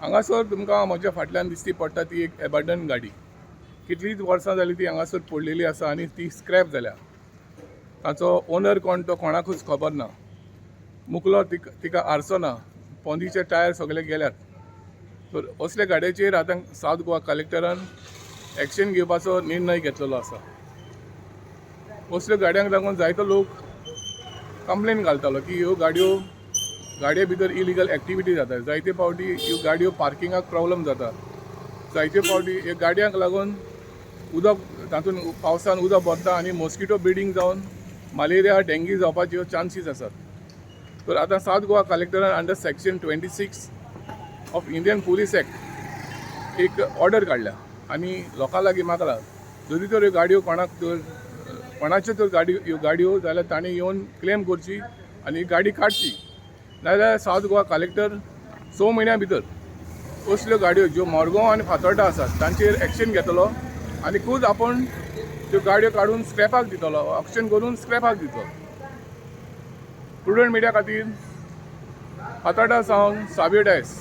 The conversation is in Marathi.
हांगासर तुमकां म्हज्या फाटल्यान दिश्टी पडटा ती एक एबंडन गाडी. कितलींच वर्सां जालीं ती हांगासर पडलेली आसा आनी ती स्क्रॅप जाल्या. ताचो ओनर कोण तो कोणाकूच खबर ना. मुकलो तिका आरसो ना. पोंदीचे टायर सगळे गेल्यात. तर असल्या गाडयेचेर आतां सावथ गोवा कलेक्टरान एक्शन घेवपाचो निर्णय घेतलेलो आसा. असल्यो गाडयांक लागून जायतो लोक कंप्लेन घालतालो की ह्यो गाडये भितर इलिगल एक्टिविटी जाता. जायते फावटी ह्यो गाडयो पार्किंगाक प्रॉब्लम जाता. जायते फावटी ह्या गाडयांक लागून उदक तातूंत पावसान उदक भरता आनी मॉस्किटो ब्रिडींग जावन मलेरिया डेंग्यू जावपाच्यो चान्सीस आसात. तर आतां सावथ गोवा कलेक्टरान under section 26 of Indian police act एक ऑर्डर काडल्या आनी लोकां लागीं मागला जरी तर ह्यो गाडयो कोणाच्यो तर ह्यो गाडयो जाल्यार तांणी येवन क्लेम करची आनी गाडी काडची. नाजाल्यार सावथ गोवा कलेक्टर 6 म्हयन्यां भितर असल्यो गाडयो ज्यो मोरगांव आनी फातोर्डा आसात तांचेर एक्शन घेतलो आनी खूद आपूण त्यो गाडयो काडून स्क्रॅपाक दितलो. ऑक्शन करून स्क्रॅपाक दितलो. प्रुडंट मिडिया खातीर फातोर्डा सावन साबियो डायस.